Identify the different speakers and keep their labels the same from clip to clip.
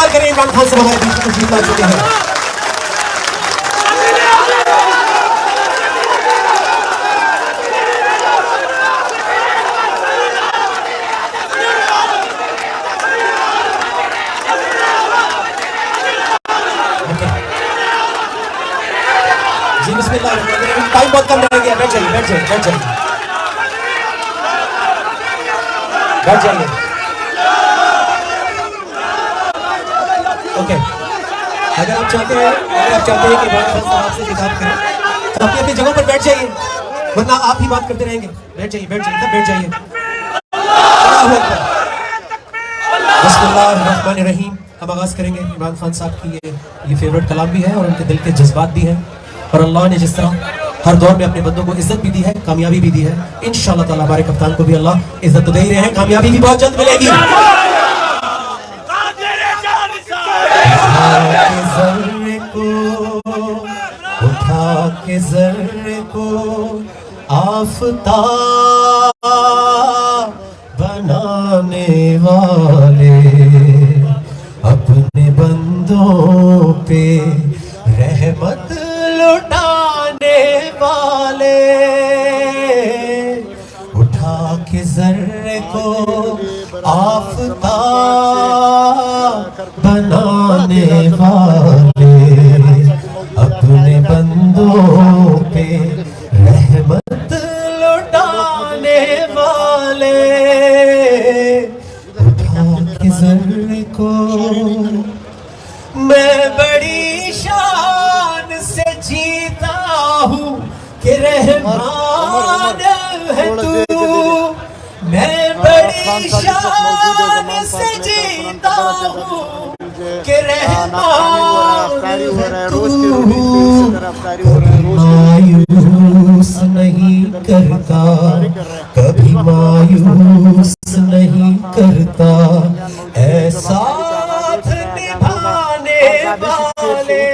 Speaker 1: استقبال کریں عمران خان سے ہمارے بیچ میں تشریف لا چکے ہیں. جی بسم اللہ الرحمن الرحیم. ٹائم بہت کم رہ گیا. بیٹھ جائیے بیٹھ جائیے بیٹھ جائیے بیٹھ جائیے. اوکے اگر آپ چاہتے ہیں کہ عمران خان صاحب سے خطاب کریں تو اپنی اپنی جگہوں پر بیٹھ جائیے, ورنہ آپ ہی بات کرتے رہیں گے. بیٹھ جائیے بیٹھ جائیے بیٹھ جائیے. بسم اللہ الرحمن الرحیم. ہم آغاز کریں گے. عمران خان صاحب کی یہ فیوریٹ کلام بھی ہے اور ان کے دل کے جذبات بھی ہیں, اور اللہ نے جس طرح ہر دور میں اپنے بندوں کو عزت بھی دی ہے, کامیابی بھی دی ہے, انشاءاللہ تعالیٰ ہمارے کپتان کو بھی اللہ عزت تو دے ہی رہے ہیں, کامیابی بھی بہت جلد ملے گی. اٹھا کے ذرے کو آفتاب بنانے والے, اپنے بندوں پہ رحمت لٹانے والے, اٹھا کے ذرے کو آفتاب بنانے والے, اپنے بندوں پہ رحمت لٹانے والے, اٹھا کے ذرے کو. میں بڑی شان سے جیتا ہوں کہ رحمان ہے تو, میں بڑی شان سے جیتا ہوں کہ رحمان ہے تو, مایوس نہیں کرتا کبھی مایوس نہیں کرتا, اے ساتھ نبھانے والے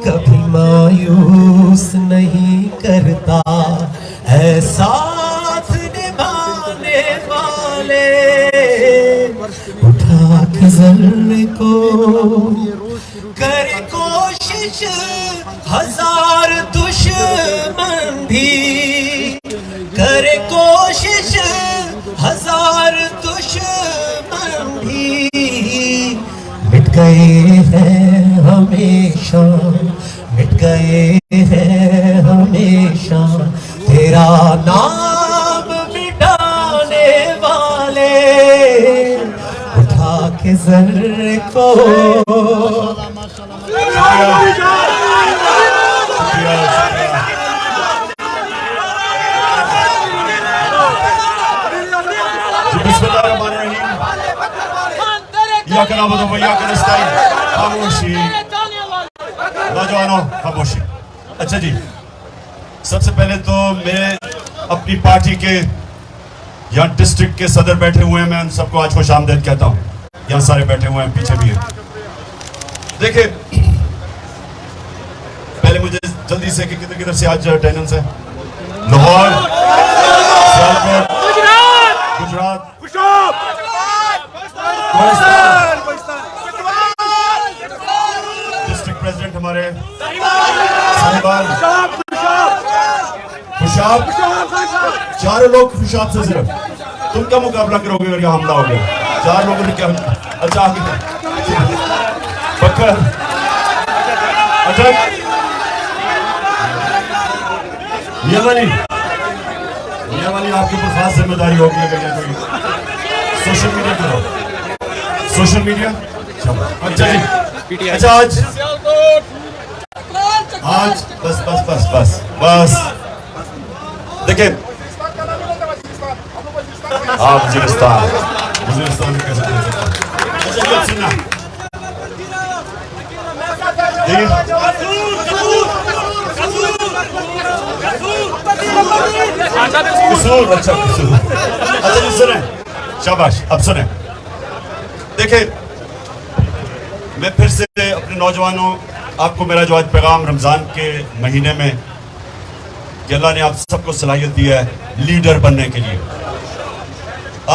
Speaker 1: کبھی مایوس نہیں کرتا, اے ساتھ نبھانے والے, اٹھا کے ذرے کو کر کوشش ہزار دشمن بھی, کر کوشش ہزار دشمن بھی, مٹ گئے ہیں ہمیشہ, مٹ گئے ہیں ہمیشہ, تیرا نام مٹانے والے, اٹھا کے ذرے کو. بسم اللہ الرحمن الرحیم. یا کنا بدو بھیا کنا ستائی خاموشی نوجوانوں خاموشی. اچھا جی, سب سے پہلے تو میں اپنی پارٹی کے یہاں ڈسٹرکٹ کے صدر بیٹھے ہوئے ہیں, میں ان سب کو آج خوش آمدید کہتا ہوں. یہاں سارے بیٹھے ہوئے ہیں, پیچھے بھی ہیں. دیکھیں پہلے مجھے جلدی سے کہ کدھر کدھر سے آج اٹینڈنس ہے. لاہور, سیالکوٹ, گجرات, ڈسٹرکٹ پریزیڈنٹ ہمارے صاحبان, خوشاب, چاروں لوگ خوشاب سے. صرف تم کا مقابلہ کرو گے اگر یہاں حملہ ہو گیا. 4 لوگوں نے کیا اچھا آگے بکر اٹک یہ والی آپ کے اوپر خاص ذمہ داری ہوگی اگر یہ کوئی سوشل میڈیا کرو. سوشل میڈیا اچھا جی. اچھا آج بس بس بس بس بس دیکھیں آپ وزیرستان میں کیسے سننا قصور. اچھا قصور. اچھا جی سنیں, شاباش. اب سنیں, دیکھیں میں پھر سے اپنے نوجوانوں, آپ کو میرا جو آج پیغام رمضان کے مہینے میں کہ اللہ نے آپ سب کو صلاحیت دی ہے لیڈر بننے کے لیے.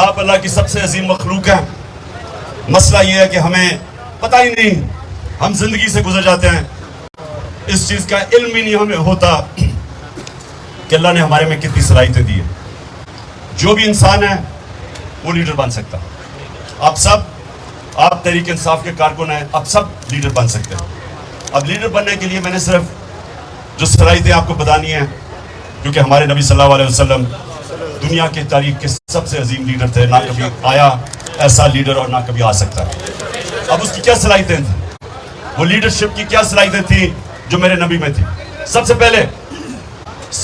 Speaker 1: آپ اللہ کی سب سے عظیم مخلوق ہیں, مسئلہ یہ ہے کہ ہمیں پتہ ہی نہیں، ہم زندگی سے گزر جاتے ہیں، اس چیز کا علم ہی نہیں ہمیں ہوتا کہ اللہ نے ہمارے میں کتنی صلاحیتیں دی ہیں۔ جو بھی انسان ہے وہ لیڈر بن سکتا۔ آپ تحریک انصاف کے کارکن ہیں، آپ سب لیڈر بن سکتے ہیں۔ اب لیڈر بننے کے لیے میں نے صرف جو صلاحیتیں آپ کو بتانی ہیں، کیونکہ ہمارے نبی صلی اللہ علیہ وسلم دنیا کی تاریخ کے سب سے عظیم لیڈر تھے، نہ کبھی آیا ایسا لیڈر اور نہ کبھی آ سکتا۔ اب اس کی کیا صلاحیتیں تھیں، وہ لیڈرشپ کی کیا صلاحیتیں تھیں جو میرے نبی میں تھی؟ سب سے پہلے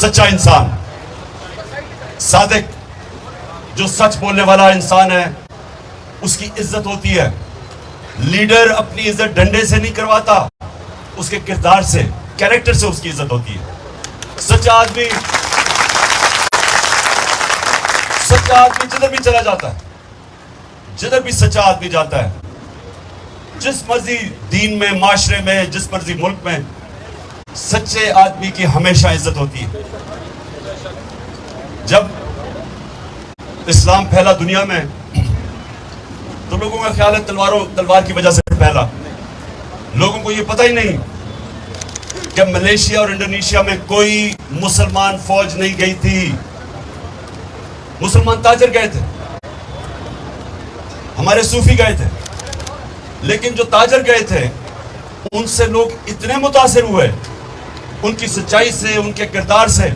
Speaker 1: سچا انسان، صادق، جو سچ بولنے والا انسان ہے اس کی عزت ہوتی ہے۔ لیڈر اپنی عزت ڈنڈے سے نہیں کرواتا، اس کے کردار سے، کیریکٹر سے اس کی عزت ہوتی ہے۔ سچا آدمی جدھر بھی چلا جاتا ہے، جدھر بھی سچا آدمی جاتا ہے، جس مرضی دین میں، معاشرے میں، جس مرضی ملک میں، سچے آدمی کی ہمیشہ عزت ہوتی ہے۔ جب اسلام پھیلا دنیا میں تو لوگوں کا خیال ہے تلوار کی وجہ سے پھیلا۔ لوگوں کو یہ پتہ ہی نہیں کہ ملیشیا اور انڈونیشیا میں کوئی مسلمان فوج نہیں گئی تھی، مسلمان تاجر گئے تھے، ہمارے صوفی گئے تھے، لیکن جو تاجر گئے تھے ان سے لوگ اتنے متاثر ہوئے، ان کی سچائی سے، ان کے کردار سے۔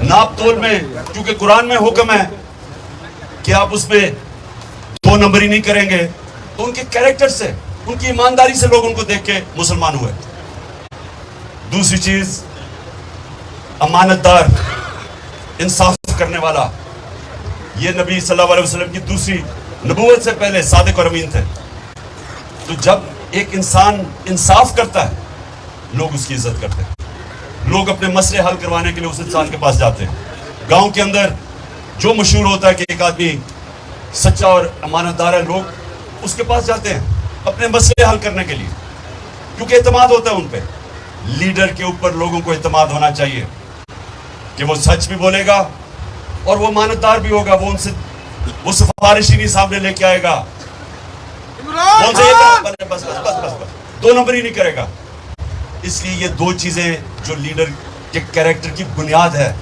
Speaker 1: ناپ تول میں، کیونکہ قرآن میں حکم ہے کہ آپ اس میں 2 نمبری نہیں کریں گے، تو ان کے کیریکٹر سے، ان کی ایمانداری سے لوگ ان کو دیکھ کے مسلمان ہوئے۔ دوسری چیز، امانت دار، انصاف کرنے والا۔ یہ نبی صلی اللہ علیہ وسلم کی دوسری نبوت سے پہلے صادق اور امین تھے۔ تو جب ایک انسان انصاف کرتا ہے لوگ اس کی عزت کرتے ہیں، لوگ اپنے مسئلے حل کروانے کے لیے اس انسان کے پاس جاتے ہیں۔ گاؤں کے اندر جو مشہور ہوتا ہے کہ ایک آدمی سچا اور امانت دار ہے، لوگ اس کے پاس جاتے ہیں اپنے مسئلے حل کرنے کے لیے، کیونکہ اعتماد ہوتا ہے ان پہ۔ لیڈر کے اوپر لوگوں کو اعتماد ہونا چاہیے کہ وہ سچ بھی بولے گا اور وہ امانت دار بھی ہوگا، وہ سفارش ہی نہیں سامنے لے کے آئے گا، بس 2 نمبر ہی نہیں کرے گا۔ اس لیے یہ 2 چیزیں جو لیڈر کے کیریکٹر کی بنیاد ہے،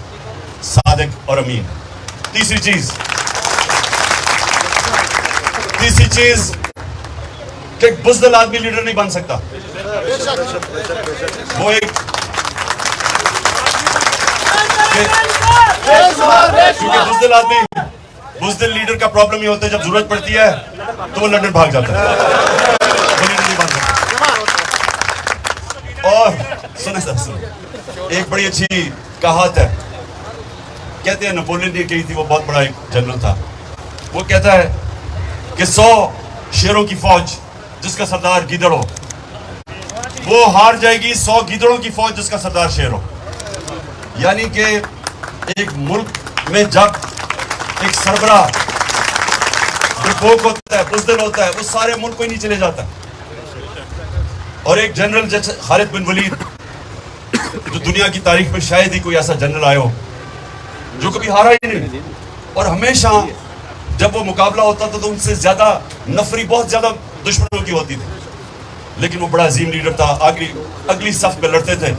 Speaker 1: صادق اور امین۔ تیسری چیز کہ ایک بزدل آدمی لیڈر نہیں بن سکتا۔ وہ ایک کیونکہ بزدل لیڈر کا پرابلم یہ ہوتا ہے جب ضرورت پڑتی ہے تو وہ لندن بھاگ جاتا ہے، وہ لیڈر نہیں بن سکتا۔ اور سنیں، ایک بڑی اچھی کہات ہے، کہتے ہیں نپولین نے کہی تھی، وہ بہت بڑا ایک جنرل تھا، وہ کہتا ہے کہ 100 شیروں کی فوج جس کا سردار گیدڑ ہو وہ ہار جائے گی 100 گیدڑوں کی فوج جس کا سردار شیر ہو۔ یعنی کہ ایک ملک میں جب ایک سربراہ ڈرپوک ہوتا ہے، بزدل ہوتا ہے، وہ سارے ملک کو ہی نیچے لے جاتا ہے۔ اور ایک جنرل جیسے خالد بن ولید، جو دنیا کی تاریخ میں شاید ہی کوئی ایسا جنرل آیا ہو جو کبھی ہارا ہی نہیں، اور ہمیشہ جب وہ مقابلہ ہوتا تھا تو ان سے زیادہ نفری بہت زیادہ دشمنوں کی ہوتی تھی، لیکن وہ بڑا عظیم لیڈر تھا، اگلی صف پہ لڑتے تھے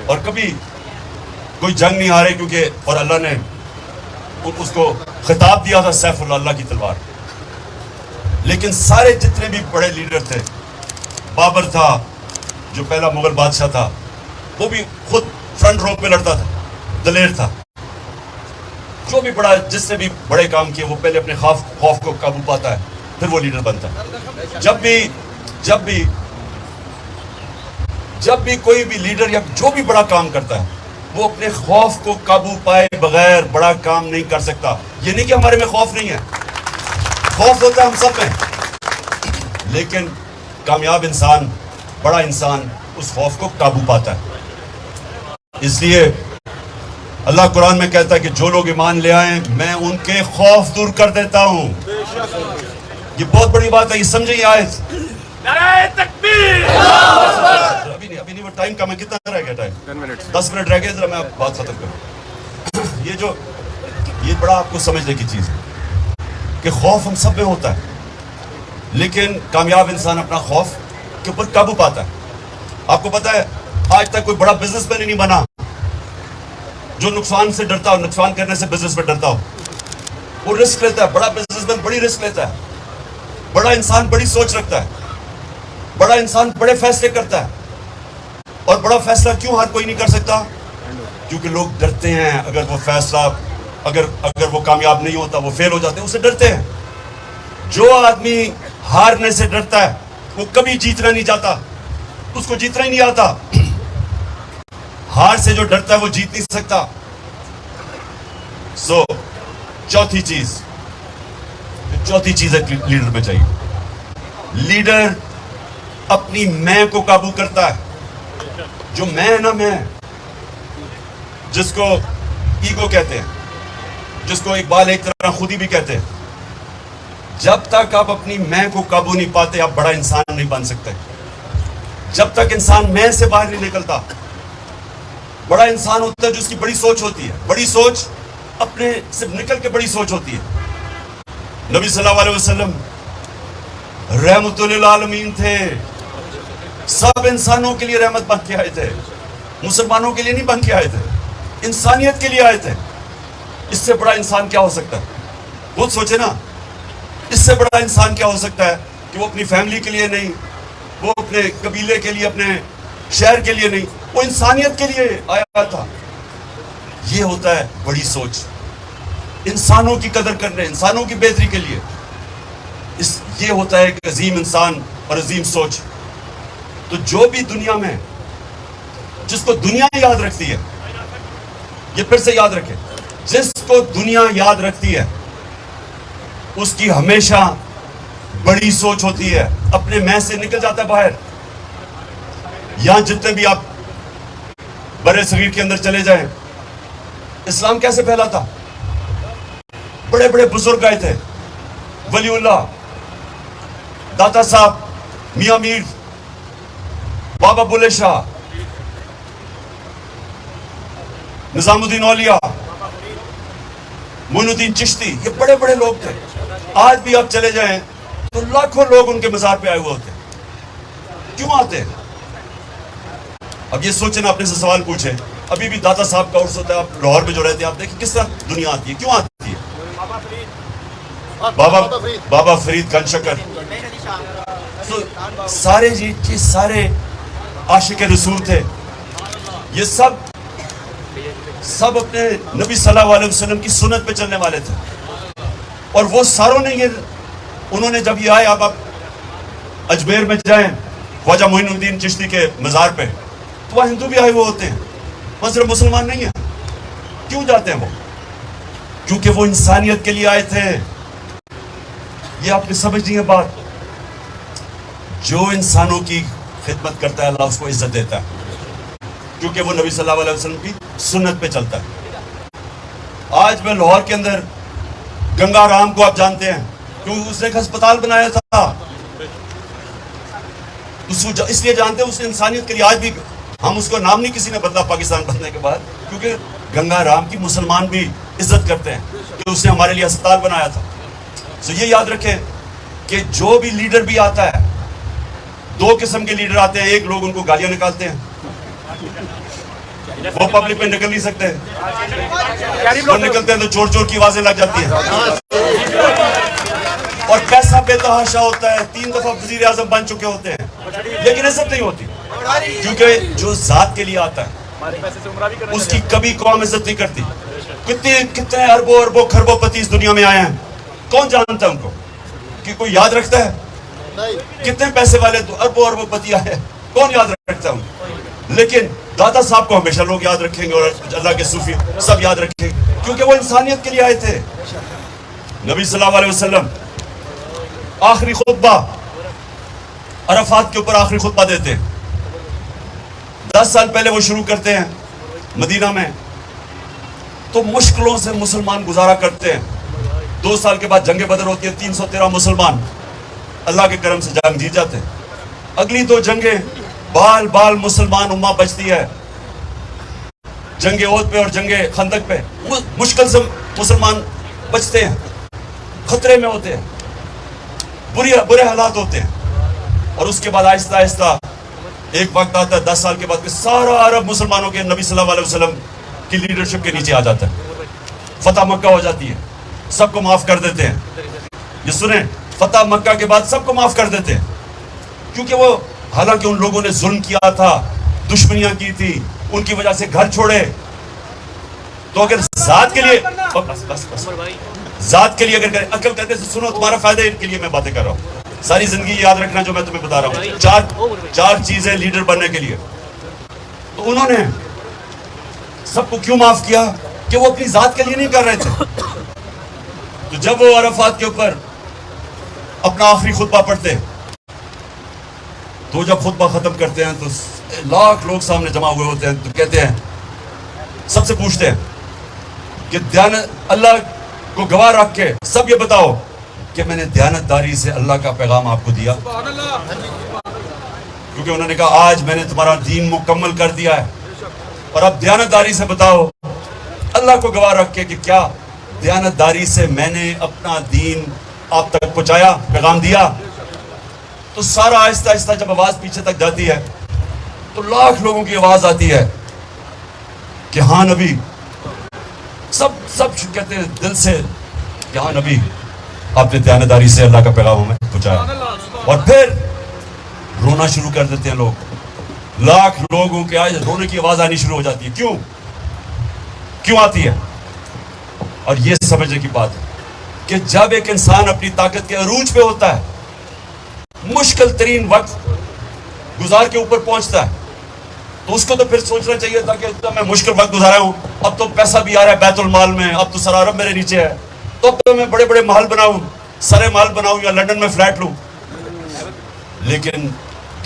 Speaker 1: اور کبھی کوئی جنگ نہیں ہارے، کیونکہ اور اللہ نے اس کو خطاب دیا تھا سیف اللہ، اللہ کی تلوار۔ لیکن سارے جتنے بھی بڑے لیڈر تھے، بابر تھا جو پہلا مغل بادشاہ تھا، وہ بھی خود فرنٹ رو پہ لڑتا تھا، دلیر تھا۔ جو بھی بڑا، جس نے بھی بڑے کام کیے، وہ پہلے اپنے خوف کو قابو پاتا ہے، پھر وہ لیڈر بنتا ہے۔ جب بھی کوئی بھی لیڈر یا جو بھی بڑا کام کرتا ہے، وہ اپنے خوف کو قابو پائے بغیر بڑا کام نہیں کر سکتا۔ یہ نہیں کہ ہمارے میں خوف نہیں ہے، خوف ہوتا ہے ہم سب میں، لیکن کامیاب انسان، بڑا انسان اس خوف کو قابو پاتا ہے۔ اس لیے اللہ قرآن میں کہتا ہے کہ جو لوگ ایمان لے آئیں میں ان کے خوف دور کر دیتا ہوں۔ یہ بہت بڑی بات ہے، یہ سمجھیں یہ آیت۔ نعرہ تکبیر! ابھی نہیں، وہ ٹائم کم ہے، کتنا رہ گیا ٹائم؟ 10 منٹ رہ گئے، ذرا میں بات ختم کروں۔ یہ بڑا آپ کو سمجھنے کی چیز ہے کہ خوف ہم سب میں ہوتا ہے، لیکن کامیاب انسان اپنا خوف کے اوپر قابو پاتا ہے. آپ کو پتا ہے آج تک کوئی بڑا بزنس مین نہیں بنا جو نقصان سے ڈرتا ہو، نقصان کرنے سے بزنس میں ڈرتا ہو. وہ رسک لیتا ہے. بڑا بزنس مین بڑی رسک لیتا ہے. بڑا انسان بڑی سوچ رکھتا ہے. بڑا انسان بڑے فیصلے کرتا ہے. اور بڑا فیصلہ کیوں ہر کوئی نہیں کر سکتا؟ کیونکہ لوگ ڈرتے ہیں. اگر وہ فیصلہ اگر وہ کامیاب نہیں ہوتا، وہ فیل ہو جاتے ہیں، اسے ڈرتے ہیں. جو آدمی ہارنے سے ڈرتا ہے وہ کبھی جیتنا نہیں چاہتا، اس کو جیتنا ہی نہیں آتا. ہار سے جو ڈرتا ہے وہ جیت نہیں سکتا. چوتھی چیز ہے لیڈر میں چاہیے. لیڈر اپنی میں کو قابو کرتا ہے. جو میں ہے نا، میں جس کو ایگو کہتے ہیں، جس کو اقبال ایک طرح خودی بھی کہتے ہیں، جب تک آپ اپنی میں کو قابو نہیں پاتے آپ بڑا انسان نہیں بن سکتے. جب تک انسان میں سے باہر نہیں نکلتا. بڑا انسان ہوتا ہے جو اس کی بڑی سوچ ہوتی ہے. بڑی سوچ اپنے سے نکل کے بڑی سوچ ہوتی ہے. نبی صلی اللہ علیہ وسلم رحمت للعالمین تھے. سب انسانوں کے لیے رحمت بن کے آئے تھے. مسلمانوں کے لیے نہیں بن کے آئے تھے، انسانیت کے لیے آئے تھے. اس سے بڑا انسان کیا ہو سکتا ہے؟ خود سوچے نا. اس سے بڑا انسان کیا ہو سکتا ہے کہ وہ اپنی فیملی کے لیے نہیں، وہ اپنے قبیلے کے لیے، اپنے شہر کے لیے نہیں، وہ انسانیت کے لیے آیا تھا. یہ ہوتا ہے بڑی سوچ. انسانوں کی قدر کرنے، انسانوں کی بہتری کے لیے. یہ ہوتا ہے ایک عظیم انسان اور عظیم سوچ. تو جو بھی دنیا میں، جس کو دنیا یاد رکھتی ہے، یہ پھر سے یاد رکھے، جس کو دنیا یاد رکھتی ہے اس کی ہمیشہ بڑی سوچ ہوتی ہے. اپنے میں سے نکل جاتا ہے باہر. یہاں جتنے بھی آپ برے صغیر کے اندر چلے جائیں، اسلام کیسے پھیلا تھا؟ بڑے بڑے بزرگ آئے تھے. ولی اللہ، داتا صاحب، میاں میر، بابا بلے شاہ، نظام الدین اولیاء، معین الدین چشتی، یہ بڑے بڑے لوگ تھے. آج بھی آپ چلے جائیں تو لاکھوں لوگ ان کے مزار پہ آئے ہوئے ہوتے. کیوں آتے ہیں؟ اب یہ سوچیں، اپنے سے سوال پوچھیں. ابھی بھی داتا صاحب کا عرس ہوتا ہے، آپ لاہور میں جو رہتے ہیں، آپ دیکھیں کس طرح دنیا آتی ہے. کیوں آتی ہے؟ بابا فرید گن شکر، سارے یہ سارے عاشق رسول تھے. یہ سب اپنے نبی صلی اللہ علیہ وسلم کی سنت پہ چلنے والے تھے. اور وہ ساروں نے انہوں نے جب یہ آئے، آپ اجمیر میں جائیں خواجہ معین الدین چشتی کے مزار پہ، تو وہاں ہندو بھی آئے ہوئے ہوتے ہیں، وہاں صرف مسلمان نہیں ہیں. کیوں جاتے ہیں وہ؟ کیونکہ وہ انسانیت کے لیے آئے تھے. یہ آپ نے سمجھنی ہے بات. جو انسانوں کی خدمت کرتا ہے اللہ اس کو عزت دیتا ہے، کیونکہ وہ نبی صلی اللہ علیہ وسلم کی سنت پہ چلتا ہے. آج میں لاہور کے اندر گنگا رام کو آپ جانتے ہیں، کیونکہ اس نے ایک ہسپتال بنایا تھا. اس لیے جانتے ہیں اس نے انسانیت کے لیے. آج بھی ہم اس کو نام نہیں کسی نے بدلا پاکستان بننے کے بعد، کیونکہ گنگا رام کی مسلمان بھی عزت کرتے ہیں کہ اس نے ہمارے لیے ہسپتال بنایا تھا. تو یہ یاد رکھیں کہ جو بھی لیڈر بھی آتا ہے، دو قسم کے لیڈر آتے ہیں. ایک لوگ ان کو گالیاں نکالتے ہیں، وہ پبلک میں نکل نہیں سکتے، وہ نکلتے ہیں تو چور چور کی آوازیں لگ جاتی ہیں. اور پیسہ بے تحاشا ہوتا ہے. 3 دفعہ وزیر اعظم بن چکے ہوتے ہیں، لیکن عزت نہیں ہوتی. کیونکہ جو ذات کے لیے آتا ہے اس کی کبھی قوم عزت نہیں کرتی. کتنے اربوں اربوں خربوں پتی اس دنیا میں آئے ہیں، کون جانتا ہے ان کو؟ کہ کوئی یاد رکھتا ہے؟ کتنے پیسے والے تو اربوں اربوں پتی آئے، کون یاد رکھتا ہے ان کو؟ لیکن داتا صاحب کو ہمیشہ لوگ یاد رکھیں گے، اور اللہ کے صوفی سب یاد رکھیں گے، کیونکہ وہ انسانیت کے لیے آئے تھے. نبی صلی اللہ علیہ وسلم آخری خطبہ عرفات کے اوپر آخری خطبہ دیتے ہیں. 10 سال پہلے وہ شروع کرتے ہیں مدینہ میں، تو مشکلوں سے مسلمان گزارا کرتے ہیں. 2 سال کے بعد جنگ بدر ہوتی ہے، 313 مسلمان اللہ کے کرم سے جنگ جیت جاتے ہیں. اگلی 2 جنگیں بال بال مسلمان امہ بچتی ہے. جنگ احد پہ اور جنگ خندق پہ مشکل سے مسلمان بچتے ہیں. خطرے میں ہوتے ہیں, برے حالات ہوتے ہیں, اور اس کے بعد آہستہ آہستہ ایک وقت آتا ہے 10 سال کے بعد کہ سارا عرب مسلمانوں کے نبی صلی اللہ علیہ وسلم کی لیڈرشپ کے نیچے آ جاتا ہے, فتح مکہ ہو جاتی ہے, سب کو معاف کر دیتے ہیں. یہ سنیں, فتح مکہ کے بعد سب کو معاف کر دیتے ہیں, کیونکہ وہ حالانکہ ان لوگوں نے ظلم کیا تھا, دشمنیاں کی تھی, ان کی وجہ سے گھر چھوڑے, تو اگر ذات کے لیے ذات کے لیے اگر عقل کر کے سنو, تمہارا فائدہ کے لیے میں باتیں کر رہا ہوں, ساری زندگی یاد رکھنا جو میں تمہیں بتا رہا ہوں. چار چیزیں لیڈر بننے کے لیے. تو انہوں نے سب کو کیوں معاف کیا؟ کہ وہ اپنی ذات کے لیے نہیں کر رہے تھے. تو جب وہ عرفات کے اوپر اپنا آخری خطبہ پڑھتے, تو جب خطبہ ختم کرتے ہیں تو لاکھ لوگ سامنے جمع ہوئے ہوتے ہیں, تو کہتے ہیں, سب سے پوچھتے ہیں کہ اللہ کو گواہ رکھ کے سب یہ بتاؤ کہ میں نے دیانتداری سے اللہ کا پیغام آپ کو دیا. کیونکہ انہوں نے کہا آج میں نے تمہارا دین مکمل کر دیا ہے, اور اب دیانتداری سے بتاؤ اللہ کو گواہ رکھ کے کہ کیا دیانتداری سے میں نے اپنا دین آپ تک پہنچایا, پیغام دیا. تو سارا آہستہ آہستہ جب آواز پیچھے تک جاتی ہے تو لاکھ لوگوں کی آواز آتی ہے کہ ہاں نبی. سب کہتے ہیں دل سے کہ ہاں نبی, آپ نے دیانتداری سے اللہ کا پیغام ہمیں پہنچایا. اور پھر رونا شروع کر دیتے ہیں لوگ, لاکھ لوگوں کے آج رونے کی آواز آنی شروع ہو جاتی ہے. کیوں آتی ہے؟ اور یہ سمجھنے کی بات ہے کہ جب ایک انسان اپنی طاقت کے عروج پہ ہوتا ہے, مشکل ترین وقت گزار کے اوپر پہنچتا ہے, تو اس کو تو پھر سوچنا چاہیے تھا کہ میں مشکل وقت گزارا ہوں, اب تو پیسہ بھی آ رہا ہے بیت المال میں, اب تو سارا عرب میرے نیچے ہے, تو اب تو میں بڑے بڑے محل بناؤں, سارے محل بناؤں, یا لندن میں فلیٹ لوں. لیکن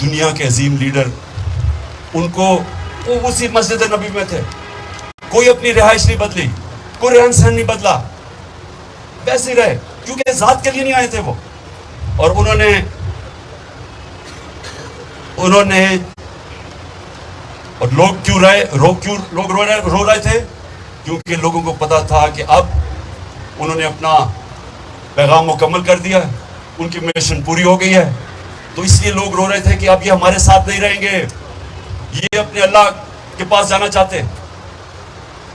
Speaker 1: دنیا کے عظیم لیڈر, ان کو وہ اسی مسجد نبی میں تھے, کوئی اپنی رہائش نہیں بدلی, کوئی رہن سہن نہیں بدلا, ویسے ہی رہے, کیونکہ ذات کے لیے نہیں آئے تھے وہ. اور انہوں نے اور لوگ کیوں رو رہے تھے؟ کیونکہ لوگوں کو پتا تھا کہ اب انہوں نے اپنا پیغام مکمل کر دیا, ان کی مشن پوری ہو گئی ہے. تو اس لیے لوگ رو رہے تھے کہ اب یہ ہمارے ساتھ نہیں رہیں گے, یہ اپنے اللہ کے پاس جانا چاہتے.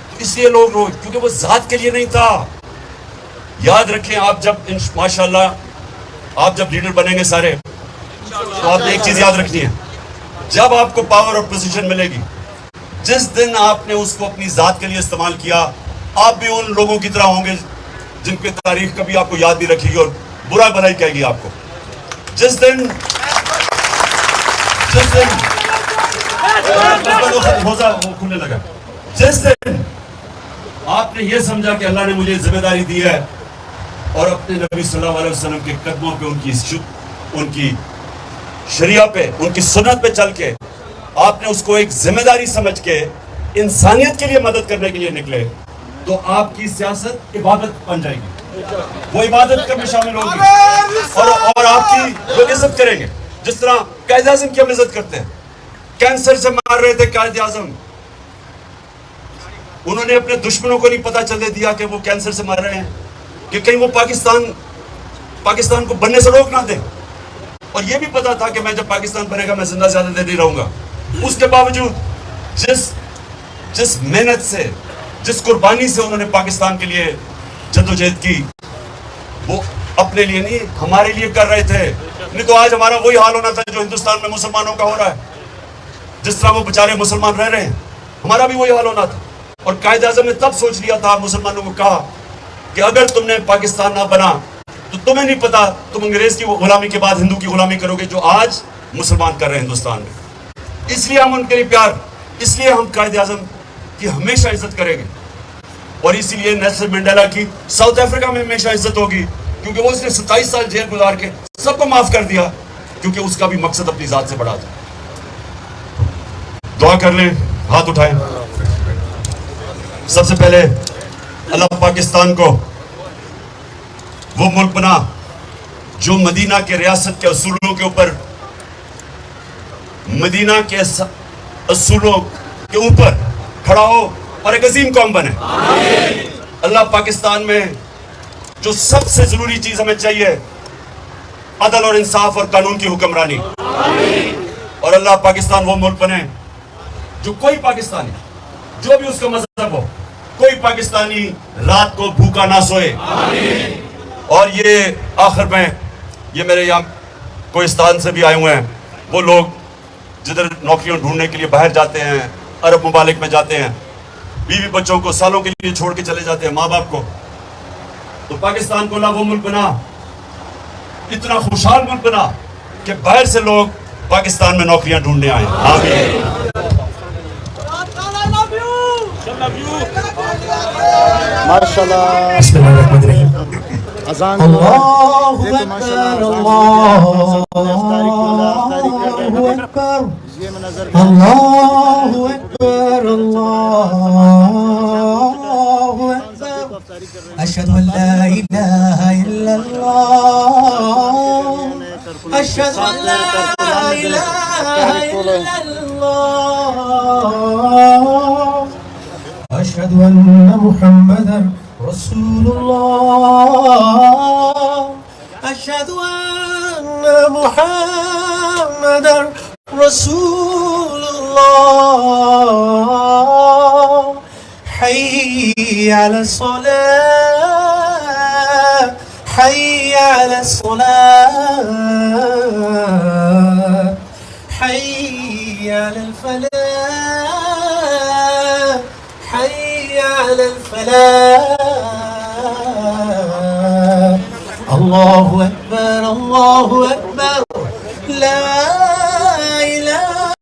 Speaker 1: تو اس لیے لوگ رو, کیونکہ وہ ذات کے لیے نہیں تھا. یاد رکھیں, آپ جب ماشاءاللہ آپ جب لیڈر بنیں گے سارے, تو آپ نے ایک چیز یاد رکھنی ہے, جب آپ کو پاور اور پوزیشن ملے گی, جس دن آپ نے اس کو اپنی ذات کے لیے استعمال کیا, آپ بھی ان لوگوں کی طرح ہوں گے جن کی تاریخ کبھی آپ کو یاد نہیں رکھے گی اور برا بھلائی کہے گی آپ کو. جس دن کھلنے لگا, جس دن آپ نے یہ سمجھا کہ اللہ نے مجھے ذمہ داری دی ہے, اور اپنے نبی صلی اللہ علیہ وسلم کے قدموں پہ, ان کی شریعہ پہ, ان کی سنت پہ چل کے آپ نے اس کو ایک ذمہ داری سمجھ کے انسانیت کے لیے مدد کرنے کے لیے نکلے, تو آپ کی سیاست عبادت بن جائے گی, وہ عبادت میں شامل ہوگی, اور آپ کی لوگ عزت کریں گے. جس طرح قائد اعظم کی ہم عزت کرتے ہیں, کینسر سے مار رہے تھے قائد اعظم, انہوں نے اپنے دشمنوں کو نہیں پتا چلنے دیا کہ وہ کینسر سے مر رہے ہیں, کہ کہیں وہ پاکستان کو بننے سے روک نہ دیں. اور یہ بھی پتا تھا کہ میں جب پاکستان بنے گا میں زندہ زیادہ دیر نہیں رہوں گا. اس کے باوجود جس محنت سے, جس قربانی سے انہوں نے پاکستان کے لیے جدوجہد کی, وہ اپنے لیے نہیں ہمارے لیے کر رہے تھے. نہیں تو آج ہمارا وہی حال ہونا تھا جو ہندوستان میں مسلمانوں کا ہو رہا ہے. جس طرح وہ بیچارے مسلمان رہ رہے ہیں, ہمارا بھی وہی حال ہونا تھا. اور قائد اعظم نے تب سوچ لیا تھا, مسلمانوں کو کہا کہ اگر تم نے پاکستان نہ بنا تو تمہیں نہیں پتا تم انگریز کی غلامی کے بعد ہندو کی غلامی کرو گے جو آج مسلمان کر رہے ہیں ہندوستان میں. اس لیے ہم ان کے لیے پیار, اس لیے ہم قائد اعظم کی ہمیشہ عزت کریں گے. اور اسی لیے نیلسن منڈیلا کی ساؤتھ افریقہ میں ہمیشہ عزت ہوگی, کیونکہ وہ اس نے 27 سال جیل گزار کے سب کو معاف کر دیا, کیونکہ اس کا بھی مقصد اپنی ذات سے بڑا تھا. دعا کر لیں, ہاتھ اٹھائیں. سب سے پہلے اللہ پاکستان کو وہ ملک بنا جو مدینہ کے ریاست کے اصولوں کے اوپر, مدینہ کے اصولوں کے اوپر کھڑا ہو اور ایک عظیم قوم بنے. اللہ پاکستان میں جو سب سے ضروری چیز ہمیں چاہیے، عدل اور انصاف اور قانون کی حکمرانی. اور اللہ پاکستان وہ ملک بنے جو کوئی پاکستانی، جو بھی اس کا مذہب ہو، کوئی پاکستانی رات کو بھوکا نہ سوئے. اور یہ آخر میں، یہ میرے یہاں کوہستان سے بھی آئے ہوئے ہیں وہ لوگ جدھر نوکریوں ڈھونڈنے کے لیے باہر جاتے ہیں، عرب ممالک میں جاتے ہیں، بیوی بچوں کو سالوں کے لیے چھوڑ کے چلے جاتے ہیں، ماں باپ کو. تو پاکستان کو اللہ وہ ملک بنا، اتنا خوشحال ملک بنا کہ باہر سے لوگ پاکستان میں نوکریاں ڈھونڈنے آئیں. آمین.
Speaker 2: ماشاءاللہ.
Speaker 1: بسم اللہ الرحمن الرحیم.
Speaker 2: اذان
Speaker 3: اللہ اکبر اللہ اکبر اللہ اکبر اللہ اکبر اشہد ان لا الہ الا اللہ اشہد ان لا الہ الا اللہ اشہد ان محمدا رسول الله أشهد أن محمدا رسول الله حي على الصلاة حي على الصلاة حي على الفلاح حي على الفلاح الله أكبر لا